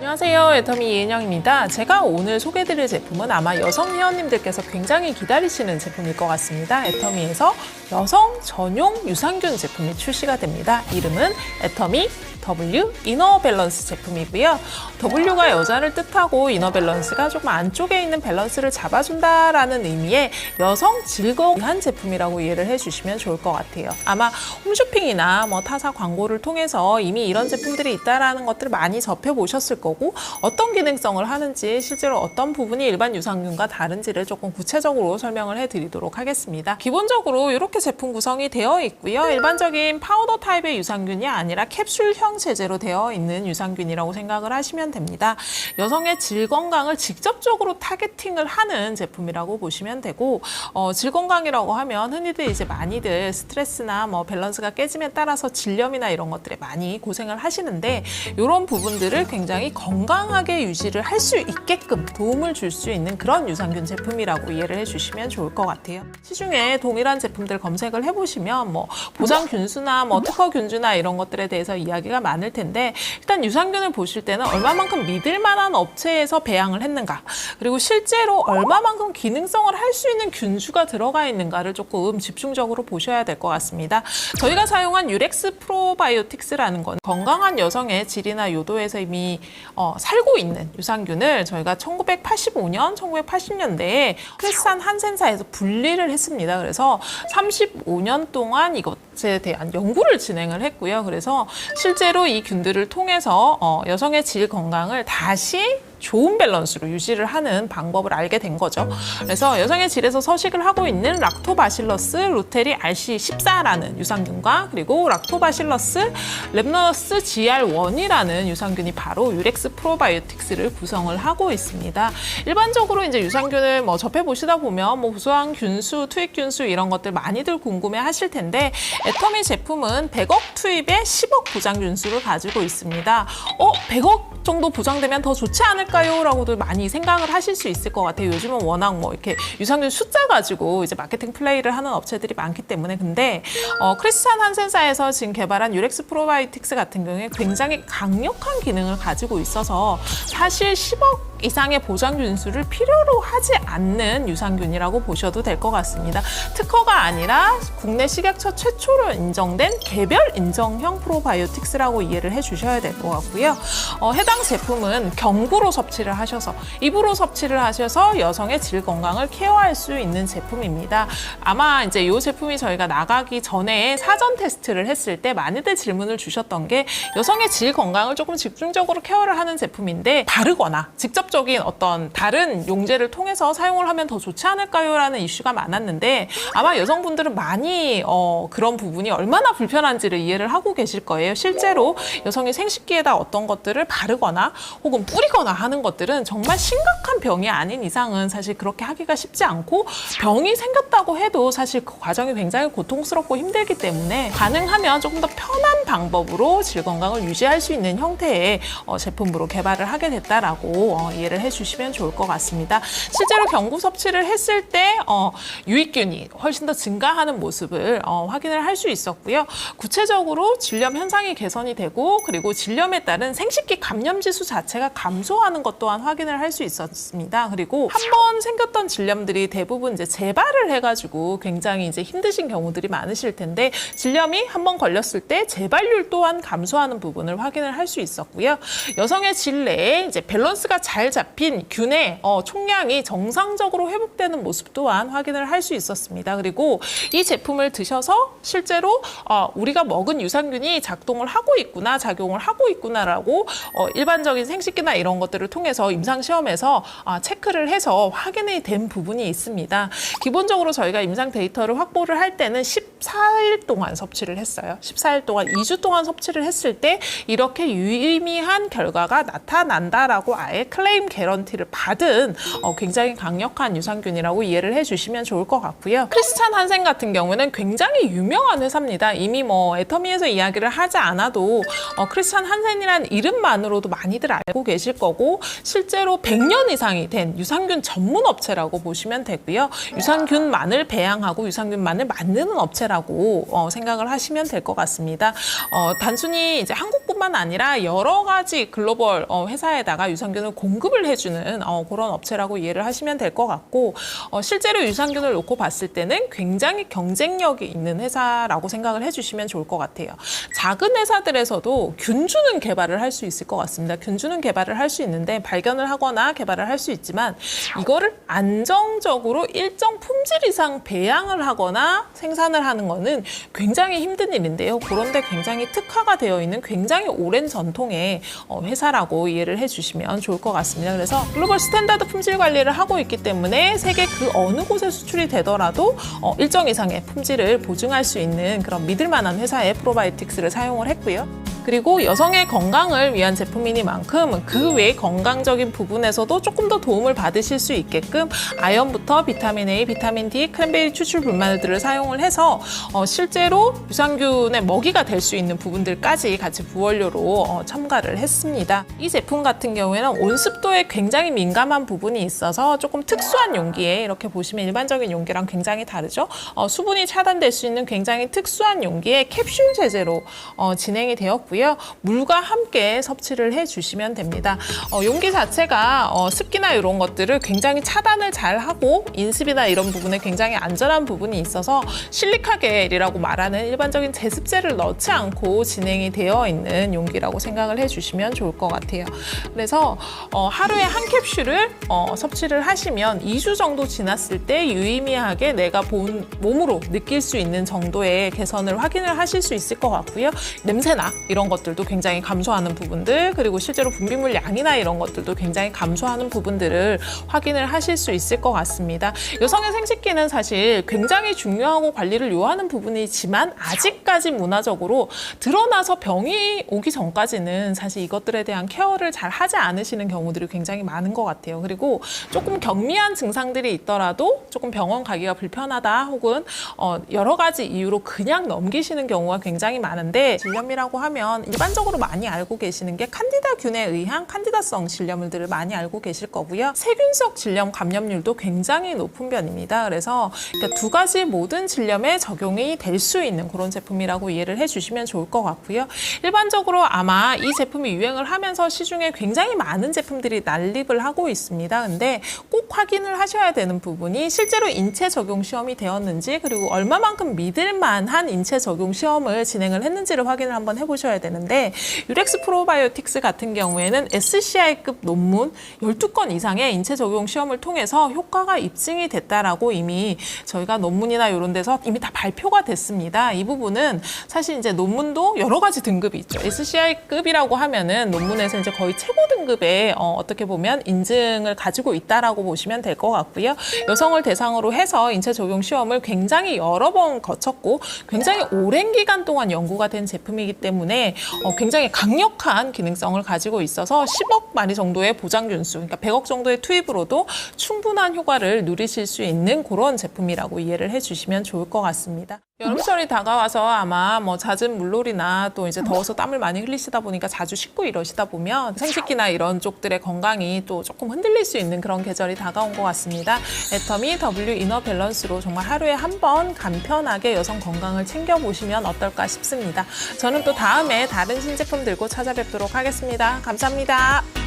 안녕하세요, 애터미 이은영입니다. 제가 오늘 소개해드릴 제품은 아마 여성 회원님들께서 굉장히 기다리시는 제품일 것 같습니다. 애터미에서 여성 전용 유산균 제품이 출시가 됩니다. 이름은 애터미 W 이너 밸런스 제품이고요. W가 여자를 뜻하고 이너 밸런스가 조금 안쪽에 있는 밸런스를 잡아준다라는 의미의 여성 질건한 제품이라고 이해를 해주시면 좋을 것 같아요. 아마 홈쇼핑이나 타사 광고를 통해서 이미 이런 제품들이 있다라는 것들을 많이 접해보셨을 거고, 어떤 기능성을 하는지, 실제로 어떤 부분이 일반 유산균과 다른지를 조금 구체적으로 설명을 해드리도록 하겠습니다. 기본적으로 이렇게 제품 구성이 되어 있고요. 일반적인 파우더 타입의 유산균이 아니라 캡슐형 체제로 되어 있는 유산균이라고 생각을 하시면 됩니다. 여성의 질 건강을 직접적으로 타겟팅을 하는 제품이라고 보시면 되고, 질 건강이라고 하면 흔히들 이제 많이들 스트레스나 밸런스가 깨짐에 따라서 질염이나 이런 것들에 많이 고생을 하시는데, 이런 부분들을 굉장히 건강하게 유지를 할 수 있게끔 도움을 줄 수 있는 그런 유산균 제품이라고 이해를 해주시면 좋을 것 같아요. 시중에 동일한 제품들 검색을 해보시면 보장균수나 특허균주나 이런 것들에 대해서 이야기가 많을 텐데, 일단 유산균을 보실 때는 얼마만큼 믿을 만한 업체에서 배양을 했는가, 그리고 실제로 얼마만큼 기능성을 할 수 있는 균주가 들어가 있는가를 조금 집중적으로 보셔야 될 것 같습니다. 저희가 사용한 유렉스 프로바이오틱스라는 건 건강한 여성의 질이나 요도에서 이미 살고 있는 유산균을 저희가 1985년, 1980년대에 크리스찬 한센사에서 분리를 했습니다. 그래서 35년 동안 이것에 대한 연구를 진행을 했고요. 그래서 실제로 이 균들을 통해서 여성의 질 건강을 다시 좋은 밸런스로 유지를 하는 방법을 알게 된 거죠. 그래서 여성의 질에서 서식을 하고 있는 락토바실러스 루테리 RC14라는 유산균과, 그리고 락토바실러스 랩너스 GR1이라는 유산균이 바로 유렉스 프로바이오틱스를 구성을 하고 있습니다. 일반적으로 이제 유산균을 접해보시다 보면 부수한 균수, 투입 균수 이런 것들 많이들 궁금해 하실 텐데, 애터미 제품은 100억 투입에 10억 보장 균수를 가지고 있습니다. 100억 정도 보장되면 더 좋지 않을까요? 라고도 많이 생각을 하실 수 있을 것 같아요. 요즘은 워낙 이렇게 유산균 숫자 가지고 이제 마케팅 플레이를 하는 업체들이 많기 때문에. 근데 크리스찬 한센사에서 지금 개발한 유렉스 프로바이오틱스 같은 경우에 굉장히 강력한 기능을 가지고 있어서 사실 10억 이상의 보장 균수를 필요로 하지 않는 유산균이라고 보셔도 될 것 같습니다. 특허가 아니라 국내 식약처 최초로 인정된 개별 인정형 프로바이오틱스라고 이해를 해주셔야 될 것 같고요. 해당 제품은 경구로 섭취를 하셔서, 입으로 섭취를 하셔서 여성의 질 건강을 케어할 수 있는 제품입니다. 아마 이제 이 제품이 저희가 나가기 전에 사전 테스트를 했을 때 많이들 질문을 주셨던 게, 여성의 질 건강을 조금 집중적으로 케어를 하는 제품인데 바르거나 직접적인 어떤 다른 용제를 통해서 사용을 하면 더 좋지 않을까요? 라는 이슈가 많았는데, 아마 여성분들은 많이 그런 부분이 얼마나 불편한지를 이해를 하고 계실 거예요. 실제로 여성이 생식기에다 어떤 것들을 바르거나 혹은 뿌리거나 하는 것들은 정말 심각한 병이 아닌 이상은 사실 그렇게 하기가 쉽지 않고, 병이 생겼다고 해도 사실 그 과정이 굉장히 고통스럽고 힘들기 때문에 가능하면 조금 더 편한 방법으로 질 건강을 유지할 수 있는 형태의 제품으로 개발을 하게 됐다라고 이해를 해주시면 좋을 것 같습니다. 실제로 경구 섭취를 했을 때 유익균이 훨씬 더 증가하는 모습을 확인을 할 수 있었고요. 구체적으로 질염 현상이 개선이 되고, 그리고 질염에 따른 생식기 감염 지수 자체가 감소하는 것 또한 확인을 할 수 있었습니다. 그리고 한 번 생겼던 질염들이 대부분 이제 재발을 해가지고 굉장히 이제 힘드신 경우들이 많으실 텐데, 질염이 한 번 걸렸을 때 재발률 또한 감소하는 부분을 확인을 할 수 있었고요. 여성의 질 내에 이제 밸런스가 잘 잡힌 균의 총량이 정상적으로 회복되는 모습 또한 확인을 할 수 있었습니다. 그리고 이 제품을 드셔서 실제로 우리가 먹은 유산균이 작동을 하고 있구나, 작용을 하고 있구나라고 일반적인 생식기나 이런 것들을 통해서 임상시험에서 체크를 해서 확인이 된 부분이 있습니다. 기본적으로 저희가 임상 데이터를 확보를 할 때는 14일 동안 섭취를 했어요. 14일 동안, 2주 동안 섭취를 했을 때 이렇게 유의미한 결과가 나타난다라고 아예 클레임 개런티를 받은 굉장히 강력한 유산균이라고 이해를 해주시면 좋을 것 같고요. 크리스찬 한센 같은 경우는 굉장히 유명한 회사입니다. 이미 애터미에서 이야기를 하지 않아도 크리스찬 한센이라는 이름만으로도 많이들 알고 계실 거고, 실제로 100년 이상이 된 유산균 전문 업체라고 보시면 되고요. 유산균만을 배양하고 유산균만을 만드는 업체라고 생각을 하시면 될 것 같습니다. 단순히 이제 한국뿐만 회사뿐만 아니라 여러 가지 글로벌 회사에다가 유산균을 공급을 해주는 그런 업체라고 이해를 하시면 될 것 같고, 실제로 유산균을 놓고 봤을 때는 굉장히 경쟁력이 있는 회사라고 생각을 해주시면 좋을 것 같아요. 작은 회사들에서도 균주는 개발을 할 수 있을 것 같습니다. 균주는 개발을 할 수 있는데 발견을 하거나 개발을 할 수 있지만 이거를 안정적으로 일정 품질 이상 배양을 하거나 생산을 하는 거는 굉장히 힘든 일인데요. 그런데 굉장히 특화가 되어 있는 굉장히 오랜 전통의 회사라고 이해를 해주시면 좋을 것 같습니다. 그래서 글로벌 스탠다드 품질 관리를 하고 있기 때문에 세계 그 어느 곳에 수출이 되더라도 일정 이상의 품질을 보증할 수 있는 그런 믿을 만한 회사의 프로바이오틱스를 사용을 했고요. 그리고 여성의 건강을 위한 제품이니만큼 그 외 건강적인 부분에서도 조금 더 도움을 받으실 수 있게끔 아연부터 비타민 A, 비타민 D, 크랜베리 추출 불마늘들을 사용을 해서 실제로 유산균의 먹이가 될 수 있는 부분들까지 같이 부원료로 첨가를 했습니다. 이 제품 같은 경우에는 온습도에 굉장히 민감한 부분이 있어서 조금 특수한 용기에, 이렇게 보시면 일반적인 용기랑 굉장히 다르죠. 수분이 차단될 수 있는 굉장히 특수한 용기에 캡슐 제제로 진행이 되었고요. 물과 함께 섭취를 해주시면 됩니다. 용기 자체가 습기나 이런 것들을 굉장히 차단을 잘 하고 인습이나 이런 부분에 굉장히 안전한 부분이 있어서 실리카겔이라고 말하는 일반적인 제습제를 넣지 않고 진행이 되어 있는 용기라고 생각을 해주시면 좋을 것 같아요. 그래서 하루에 한 캡슐을 섭취를 하시면 2주 정도 지났을 때 유의미하게 내가 몸으로 느낄 수 있는 정도의 개선을 확인을 하실 수 있을 것 같고요. 냄새나 이런 것들도 굉장히 감소하는 부분들, 그리고 실제로 분비물 양이나 이런 것들도 굉장히 감소하는 부분들을 확인을 하실 수 있을 것 같습니다. 여성의 생식기는 사실 굉장히 중요하고 관리를 요하는 부분이지만 아직까지 문화적으로 드러나서 병이 오기 전까지는 사실 이것들에 대한 케어를 잘 하지 않으시는 경우들이 굉장히 많은 것 같아요. 그리고 조금 경미한 증상들이 있더라도 조금 병원 가기가 불편하다 혹은 여러 가지 이유로 그냥 넘기시는 경우가 굉장히 많은데, 질염이라고 하면 일반적으로 많이 알고 계시는 게 칸디다균에 의한 칸디다성 질염들을 많이 알고 계실 거고요. 세균성 질염 감염률도 굉장히 높은 편입니다. 그래서 두 가지 모든 질염에 적용이 될 수 있는 그런 제품이라고 이해를 해주시면 좋을 것 같고요. 일반적으로 아마 이 제품이 유행을 하면서 시중에 굉장히 많은 제품들이 난립을 하고 있습니다. 근데 꼭 확인을 하셔야 되는 부분이 실제로 인체 적용 시험이 되었는지, 그리고 얼마만큼 믿을 만한 인체 적용 시험을 진행을 했는지를 확인을 한번 해보셔야 되는데, 유렉스 프로바이오틱스 같은 경우에는 SCI급 논문 12건 이상의 인체 적용 시험을 통해서 효과가 입증이 됐다라고 이미 저희가 논문이나 이런 데서 이미 다 발표가 됐습니다. 이 부분은 사실 이제 논문도 여러 가지 등급이 있죠. SCI급이라고 하면은 논문에서 이제 거의 최고 등급의 어떻게 보면 인증을 가지고 있다라고 보시면 될 것 같고요. 여성을 대상으로 해서 인체 적용 시험을 굉장히 여러 번 거쳤고 굉장히 오랜 기간 동안 연구가 된 제품이기 때문에 굉장히 강력한 기능성을 가지고 있어서 10억 마리 정도의 보장균수, 그러니까 100억 정도의 투입으로도 충분한 효과를 누리실 수 있는 그런 제품이라고 이해를 해주시면 좋을 것 같습니다. 여름철이 다가와서 아마 잦은 물놀이나 또 이제 더워서 땀을 많이 흘리시다 보니까 자주 씻고 이러시다 보면 생식기나 이런 쪽들의 건강이 또 조금 흔들릴 수 있는 그런 계절이 다가온 것 같습니다. 애터미 W 이너 밸런스로 정말 하루에 한 번 간편하게 여성 건강을 챙겨보시면 어떨까 싶습니다. 저는 또 다음에 다른 신제품 들고 찾아뵙도록 하겠습니다. 감사합니다.